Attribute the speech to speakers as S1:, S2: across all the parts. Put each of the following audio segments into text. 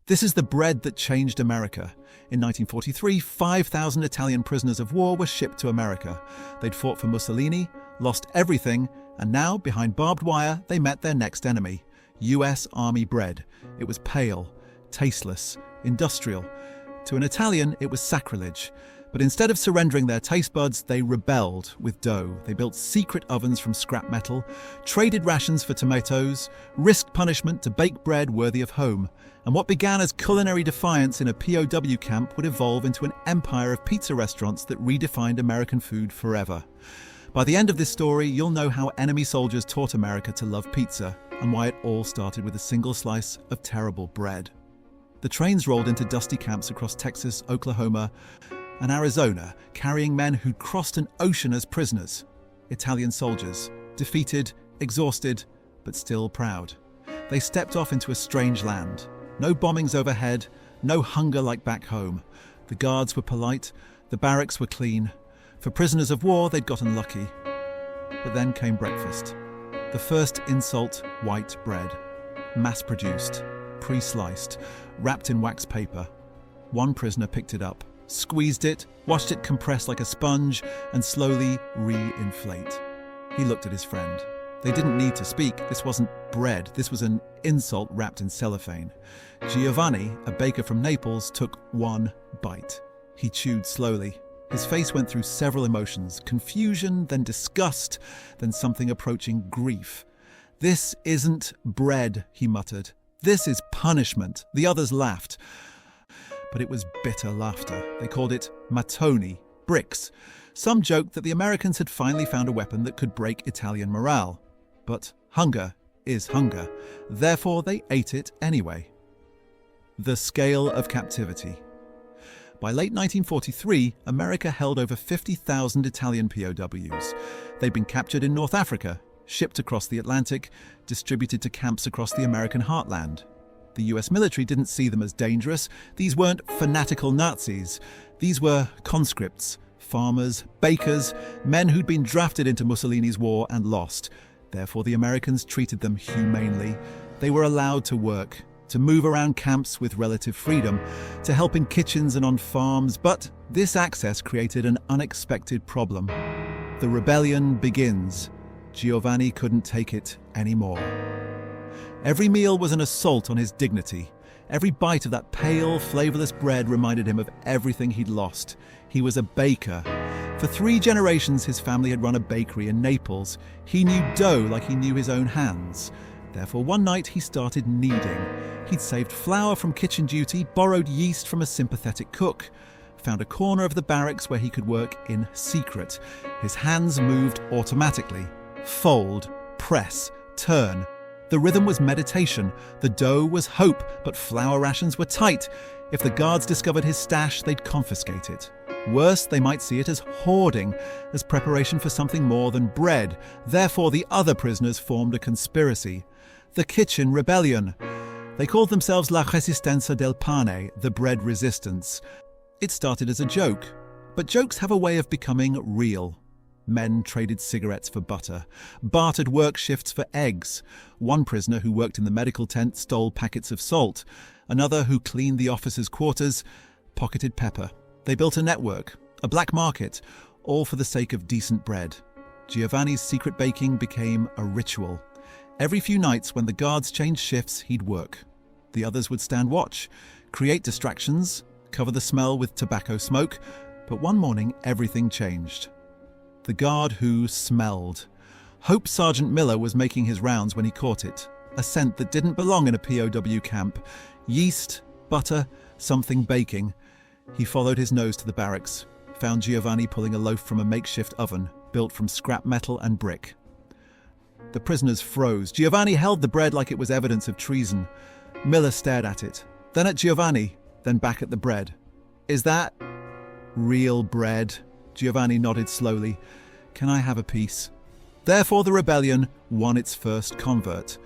S1: This is the bread that changed America. In 1943, 5,000 Italian prisoners of war were shipped to America. They'd fought for Mussolini, lost everything, and now, behind barbed wire, they met their next enemy, US Army bread. It was pale, tasteless, industrial. To an Italian, it was sacrilege. But instead of surrendering their taste buds, they rebelled with dough. They built secret ovens from scrap metal, traded rations for tomatoes, risked punishment to bake bread worthy of home. And what began as culinary defiance in a POW camp would evolve into an empire of pizza restaurants that redefined American food forever. By the end of this story, you'll know how enemy soldiers taught America to love pizza and why it all started with a single slice of terrible bread. The trains rolled into dusty camps across Texas, Oklahoma, and Arizona, carrying men who'd crossed an ocean as prisoners. Italian soldiers, defeated, exhausted, but still proud. They stepped off into a strange land. No bombings overhead, no hunger like back home. The guards were polite, the barracks were clean. For prisoners of war, they'd gotten lucky. But then came breakfast. The first insult, white bread. Mass-produced, pre-sliced, wrapped in wax paper. One prisoner picked it up, squeezed it, watched it compress like a sponge, and slowly re-inflate. He looked at his friend. They didn't need to speak. This wasn't bread. This was an insult wrapped in cellophane. Giovanni, a baker from Naples, took one bite. He chewed slowly. His face went through several emotions: confusion, then disgust, then something approaching grief. "This isn't bread," he muttered. "This is punishment." The others laughed. But it was bitter laughter. They called it mattoni, bricks. Some joked that the Americans had finally found a weapon that could break Italian morale. But hunger is hunger. Therefore, they ate it anyway. The scale of captivity. By late 1943, America held over 50,000 Italian POWs. They'd been captured in North Africa, shipped across the Atlantic, distributed to camps across the American heartland. The US military didn't see them as dangerous. These weren't fanatical Nazis. These were conscripts, farmers, bakers, men who'd been drafted into Mussolini's war and lost. Therefore, the Americans treated them humanely. They were allowed to work, to move around camps with relative freedom, to help in kitchens and on farms, but this access created an unexpected problem. The rebellion begins. Giovanni couldn't take it anymore. Every meal was an assault on his dignity. Every bite of that pale, flavorless bread reminded him of everything he'd lost. He was a baker. For 3 generations, his family had run a bakery in Naples. He knew dough like he knew his own hands. Therefore, one night he started kneading. He'd saved flour from kitchen duty, borrowed yeast from a sympathetic cook, found a corner of the barracks where he could work in secret. His hands moved automatically. Fold, press, turn. The rhythm was meditation. The dough was hope, but flour rations were tight. If the guards discovered his stash, they'd confiscate it. Worse, they might see it as hoarding, as preparation for something more than bread. Therefore, the other prisoners formed a conspiracy. The Kitchen Rebellion. They called themselves La Resistenza del Pane, the bread resistance. It started as a joke, but jokes have a way of becoming real. Men traded cigarettes for butter, bartered work shifts for eggs. One prisoner who worked in the medical tent stole packets of salt. Another who cleaned the officers' quarters pocketed pepper. They built a network, a black market, all for the sake of decent bread. Giovanni's secret baking became a ritual. Every few nights when the guards changed shifts, he'd work. The others would stand watch, create distractions, cover the smell with tobacco smoke. But one morning, everything changed. The guard who smelled. Hope Sergeant Miller was making his rounds when he caught it. A scent that didn't belong in a POW camp. Yeast, butter, something baking. He followed his nose to the barracks, found Giovanni pulling a loaf from a makeshift oven, built from scrap metal and brick. The prisoners froze. Giovanni held the bread like it was evidence of treason. Miller stared at it, then at Giovanni, then back at the bread. "Is that real bread?" Giovanni nodded slowly. "Can I have a piece?" Therefore, the rebellion won its first convert.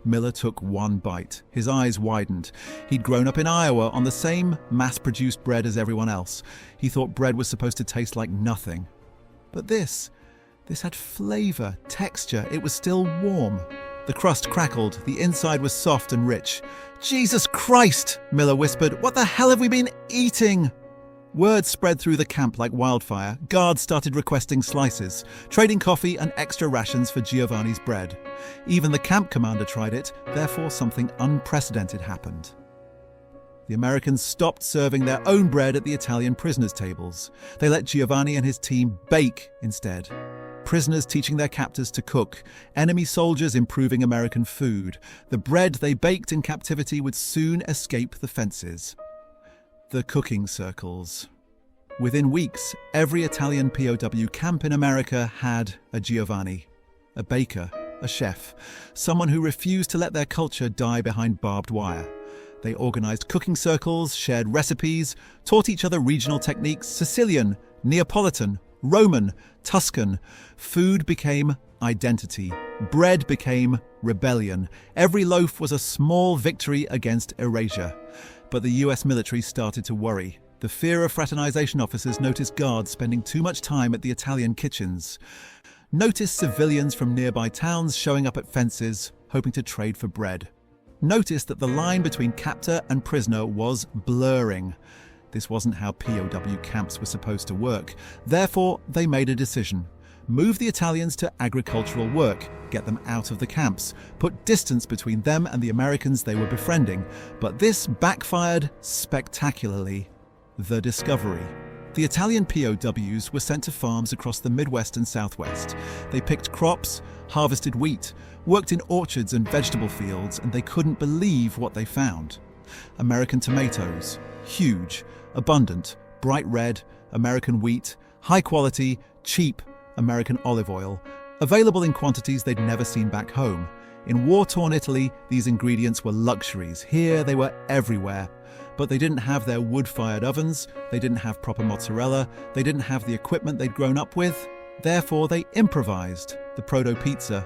S1: Miller took one bite. His eyes widened. He'd grown up in Iowa on the same mass-produced bread as everyone else. He thought bread was supposed to taste like nothing. But this had flavor, texture. It was still warm. The The crust crackled, the inside was soft and rich. "Jesus Christ," Miller whispered, "what the hell have we been eating?" Word spread through the camp like wildfire. Guards started requesting slices, trading coffee and extra rations for Giovanni's bread. Even the camp commander tried it, therefore something unprecedented happened. The Americans stopped serving their own bread at the Italian prisoners' tables. They let Giovanni and his team bake instead. Prisoners teaching their captors to cook, enemy soldiers improving American food. The bread they baked in captivity would soon escape the fences. The cooking circles. Within weeks, every Italian POW camp in America had a Giovanni, a baker, a chef, someone who refused to let their culture die behind barbed wire. They organized cooking circles, shared recipes, taught each other regional techniques: Sicilian, Neapolitan, Roman, Tuscan. Food became identity. Bread became rebellion. Every loaf was a small victory against erasure. But the US military started to worry. The fear of fraternization officers noticed guards spending too much time at the Italian kitchens. Noticed civilians from nearby towns showing up at fences, hoping to trade for bread. Noticed that the line between captor and prisoner was blurring. This wasn't how POW camps were supposed to work. Therefore, they made a decision. Move the Italians to agricultural work, get them out of the camps, put distance between them and the Americans they were befriending. But this backfired spectacularly. The discovery. The Italian POWs were sent to farms across the Midwest and Southwest. They picked crops, harvested wheat, worked in orchards and vegetable fields, and they couldn't believe what they found. American tomatoes, huge, abundant, bright red, American wheat, high quality, cheap, American olive oil, available in quantities they'd never seen back home. In war-torn Italy, these ingredients were luxuries. Here, they were everywhere. But they didn't have their wood-fired ovens, they didn't have proper mozzarella, they didn't have the equipment they'd grown up with. Therefore, they improvised the proto-pizza.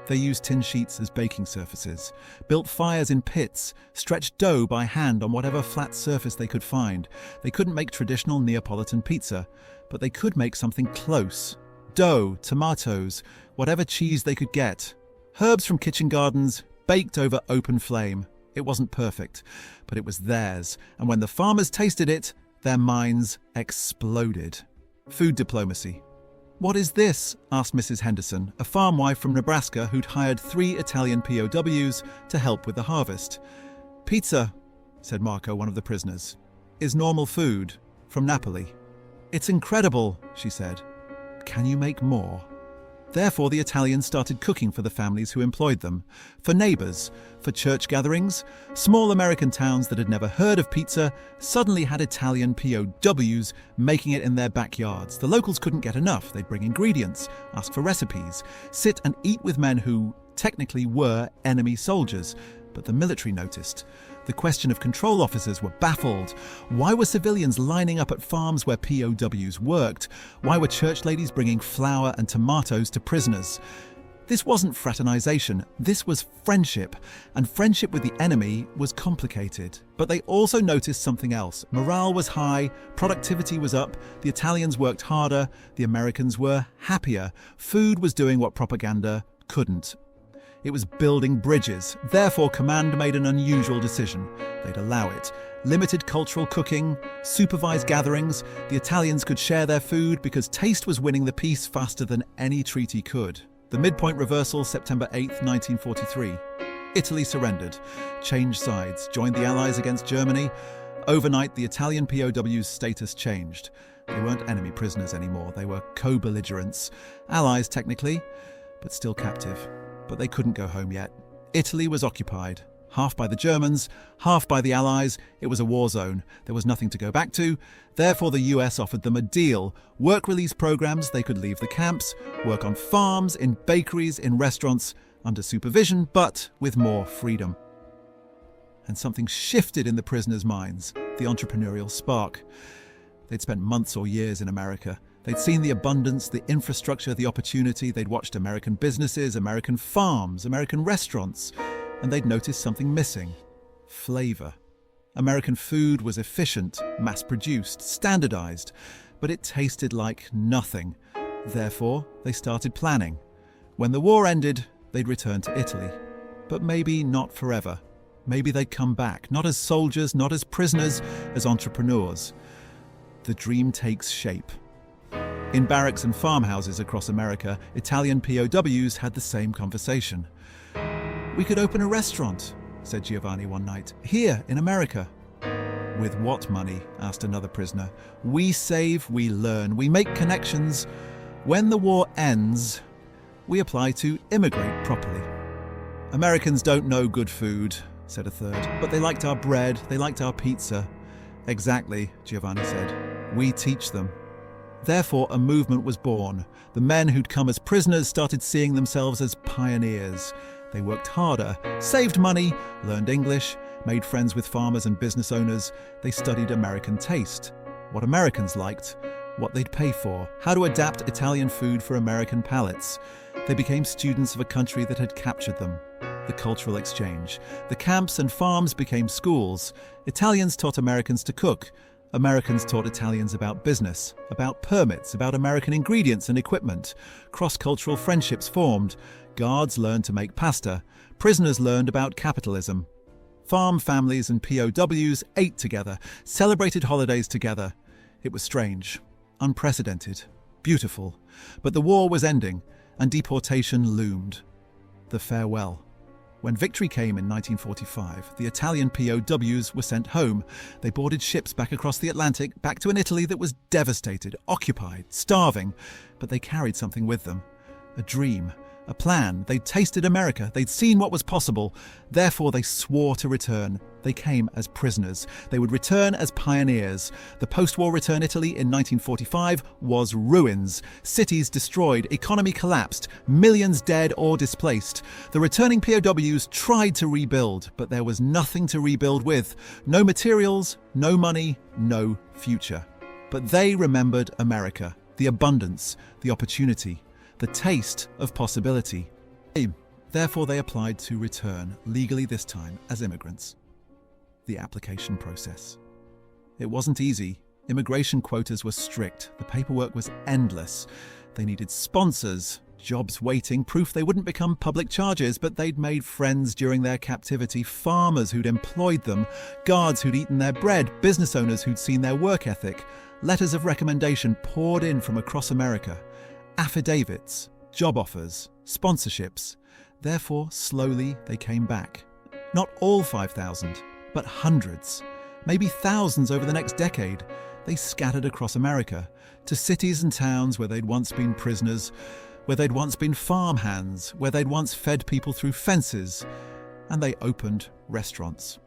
S1: They used tin sheets as baking surfaces, built fires in pits, stretched dough by hand on whatever flat surface they could find. They couldn't make traditional Neapolitan pizza, but they could make something close. Dough, tomatoes, whatever cheese they could get. Herbs from kitchen gardens, baked over open flame. It wasn't perfect, but it was theirs, and when the farmers tasted it, their minds exploded. Food diplomacy. "What is this?" asked Mrs. Henderson, a farm wife from Nebraska who'd hired 3 Italian POWs to help with the harvest. "Pizza," said Marco, one of the prisoners, "is normal food from Napoli." "It's incredible," she said. "Can you make more?" Therefore, the Italians started cooking for the families who employed them, for neighbors, for church gatherings. Small American towns that had never heard of pizza suddenly had Italian POWs making it in their backyards. The locals couldn't get enough. They'd bring ingredients, ask for recipes, sit and eat with men who technically were enemy soldiers. But the military noticed. The question of control officers were baffled. Why were civilians lining up at farms where POWs worked? Why were church ladies bringing flour and tomatoes to prisoners? This wasn't fraternization, this was friendship. And friendship with the enemy was complicated. But they also noticed something else. Morale was high, productivity was up, the Italians worked harder, the Americans were happier. Food was doing what propaganda couldn't. It was building bridges. Therefore, command made an unusual decision. They'd allow it. Limited cultural cooking, supervised gatherings. The Italians could share their food because taste was winning the peace faster than any treaty could. The midpoint reversal, September 8, 1943. Italy surrendered, changed sides, joined the Allies against Germany. Overnight, the Italian POW's status changed. They weren't enemy prisoners anymore. They were co-belligerents. Allies, technically, but still captive. But they couldn't go home yet. Italy was occupied, half by the Germans, half by the Allies. It was a war zone. There was nothing to go back to. Therefore, the US offered them a deal. Work release programs, they could leave the camps, work on farms, in bakeries, in restaurants, under supervision, but with more freedom. And something shifted in the prisoners' minds, the entrepreneurial spark. They'd spent months or years in America. They'd seen the abundance, the infrastructure, the opportunity. They'd watched American businesses, American farms, American restaurants, and they'd noticed something missing: flavor. American food was efficient, mass-produced, standardized, but it tasted like nothing. Therefore, they started planning. When the war ended, they'd return to Italy. But maybe not forever. Maybe they'd come back, not as soldiers, not as prisoners, as entrepreneurs. The dream takes shape. In barracks and farmhouses across America, Italian POWs had the same conversation. "We could open a restaurant," said Giovanni one night, "here in America." "With what money?" asked another prisoner. "We save, we learn, we make connections. When the war ends, we apply to immigrate properly." "Americans don't know good food," said a third, "but they liked our bread, they liked our pizza." "Exactly," Giovanni said. "We teach them." Therefore, a movement was born. The men who'd come as prisoners started seeing themselves as pioneers. They worked harder, saved money, learned English, made friends with farmers and business owners. They studied American taste, what Americans liked, what they'd pay for, how to adapt Italian food for American palates. They became students of a country that had captured them. The cultural exchange. The camps and farms became schools. Italians taught Americans to cook. Americans taught Italians about business, about permits, about American ingredients and equipment. Cross-cultural friendships formed. Guards learned to make pasta. Prisoners learned about capitalism. Farm families and POWs ate together, celebrated holidays together. It was strange, unprecedented, beautiful. But the war was ending, and deportation loomed. The farewell. When victory came in 1945, the Italian POWs were sent home. They boarded ships back across the Atlantic, back to an Italy that was devastated, occupied, starving. But they carried something with them. A dream, a plan. They'd tasted America. They'd seen what was possible. Therefore, they swore to return. They came as prisoners. They would return as pioneers. The post-war return Italy in 1945 was ruins. Cities destroyed, economy collapsed, millions dead or displaced. The returning POWs tried to rebuild, but there was nothing to rebuild with. No materials, no money, no future. But they remembered America, the abundance, the opportunity, the taste of possibility. Therefore, they applied to return, legally this time, as immigrants. The application process. It wasn't easy. Immigration quotas were strict. The paperwork was endless. They needed sponsors, jobs waiting, proof they wouldn't become public charges, but they'd made friends during their captivity, farmers who'd employed them, guards who'd eaten their bread, business owners who'd seen their work ethic. Letters of recommendation poured in from across America. Affidavits, job offers, sponsorships. Therefore, slowly they came back. Not all 5,000, but hundreds, maybe thousands over the next decade. They scattered across America, to cities and towns where they'd once been prisoners, where they'd once been farmhands, where they'd once fed people through fences, and they opened restaurants.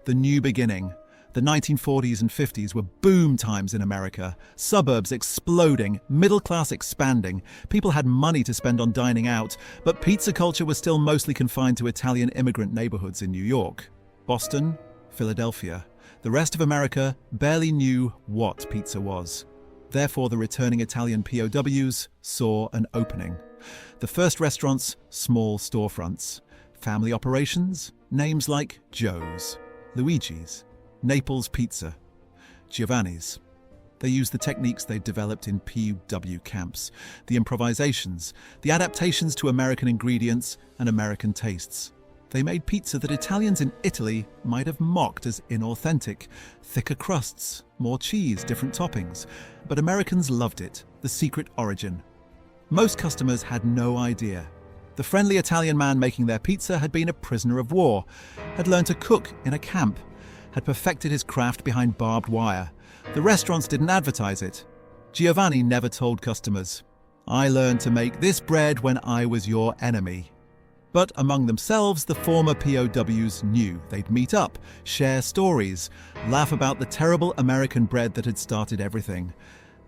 S1: The new beginning. The 1940s and 50s were boom times in America. Suburbs exploding, middle class expanding. People had money to spend on dining out, but pizza culture was still mostly confined to Italian immigrant neighborhoods in New York, Boston, Philadelphia. The rest of America barely knew what pizza was. Therefore, the returning Italian POWs saw an opening. The first restaurants, small storefronts. Family operations, names like Joe's, Luigi's, Naples Pizza, Giovanni's. They used the techniques they'd developed in POW camps, the improvisations, the adaptations to American ingredients and American tastes. They made pizza that Italians in Italy might have mocked as inauthentic. Thicker crusts, more cheese, different toppings. But Americans loved it, the secret origin. Most customers had no idea. The friendly Italian man making their pizza had been a prisoner of war, had learned to cook in a camp, had perfected his craft behind barbed wire. The restaurants didn't advertise it. Giovanni never told customers, "I learned to make this bread when I was your enemy." But among themselves, the former POWs knew. They'd meet up, share stories, laugh about the terrible American bread that had started everything.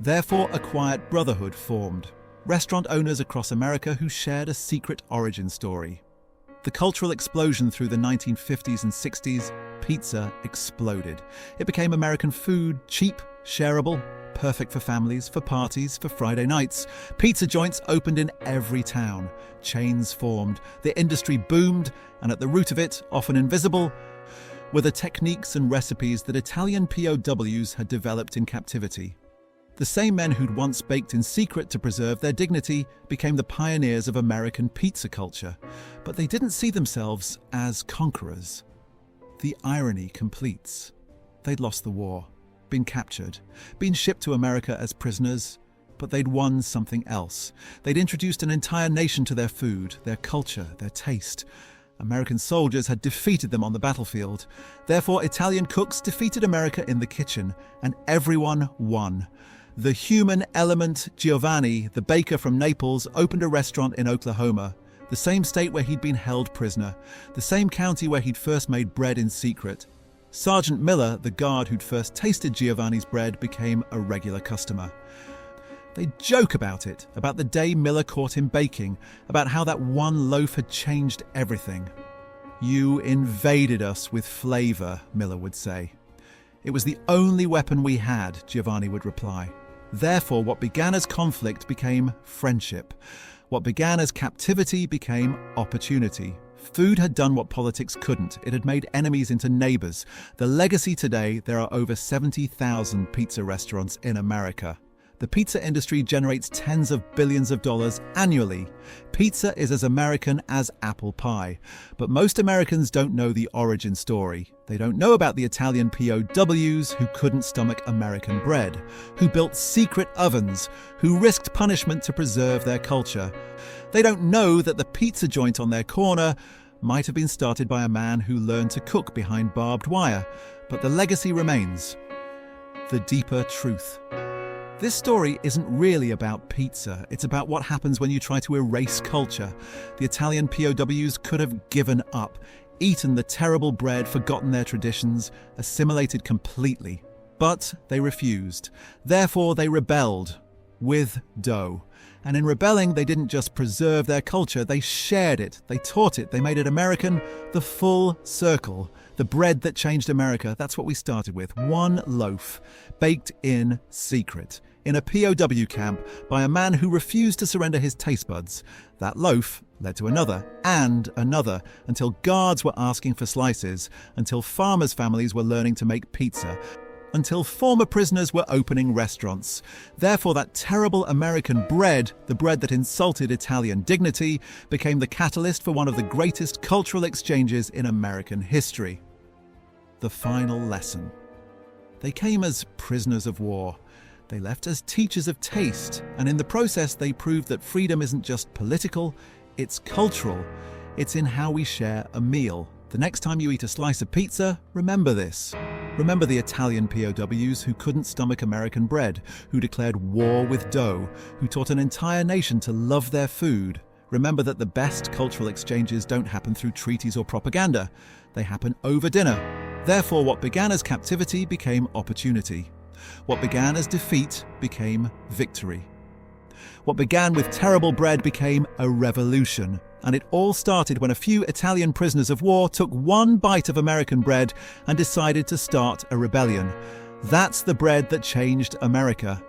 S1: Therefore, a quiet brotherhood formed. Restaurant owners across America who shared a secret origin story. The cultural explosion through the 1950s and 60s, pizza exploded. It became American food, cheap, shareable, perfect for families, for parties, for Friday nights. Pizza joints opened in every town. Chains formed. The industry boomed, and at the root of it, often invisible, were the techniques and recipes that Italian POWs had developed in captivity. The same men who'd once baked in secret to preserve their dignity became the pioneers of American pizza culture, but they didn't see themselves as conquerors. The irony completes. They'd lost the war, been captured, been shipped to America as prisoners, but they'd won something else. They'd introduced an entire nation to their food, their culture, their taste. American soldiers had defeated them on the battlefield. Therefore, Italian cooks defeated America in the kitchen, and everyone won. The human element Giovanni, the baker from Naples, opened a restaurant in Oklahoma, the same state where he'd been held prisoner, the same county where he'd first made bread in secret. Sergeant Miller, the guard who'd first tasted Giovanni's bread, became a regular customer. They joke about it, about the day Miller caught him baking, about how that one loaf had changed everything. "You invaded us with flavor," Miller would say. "It was the only weapon we had," Giovanni would reply. Therefore, what began as conflict became friendship. What began as captivity became opportunity. Food had done what politics couldn't. It had made enemies into neighbors. The legacy today, there are over 70,000 pizza restaurants in America. The pizza industry generates tens of billions of dollars annually. Pizza is as American as apple pie. But most Americans don't know the origin story. They don't know about the Italian POWs who couldn't stomach American bread, who built secret ovens, who risked punishment to preserve their culture. They don't know that the pizza joint on their corner might have been started by a man who learned to cook behind barbed wire. But the legacy remains. The deeper truth. This story isn't really about pizza. It's about what happens when you try to erase culture. The Italian POWs could have given up, eaten the terrible bread, forgotten their traditions, assimilated completely. But they refused. Therefore, they rebelled with dough. And in rebelling, they didn't just preserve their culture, they shared it, they taught it, they made it American, the full circle. The bread that changed America, that's what we started with. One loaf, baked in secret, in a POW camp by a man who refused to surrender his taste buds. That loaf led to another and another, until guards were asking for slices, until farmers' families were learning to make pizza, until former prisoners were opening restaurants. Therefore, that terrible American bread, the bread that insulted Italian dignity, became the catalyst for one of the greatest cultural exchanges in American history. The final lesson. They came as prisoners of war. They left as teachers of taste, and in the process they proved that freedom isn't just political, it's cultural. It's in how we share a meal. The next time you eat a slice of pizza, remember this. Remember the Italian POWs who couldn't stomach American bread, who declared war with dough, who taught an entire nation to love their food. Remember that the best cultural exchanges don't happen through treaties or propaganda. They happen over dinner. Therefore, what began as captivity became opportunity. What began as defeat became victory. What began with terrible bread became a revolution. And it all started when a few Italian prisoners of war took one bite of American bread and decided to start a rebellion. That's the bread that changed America.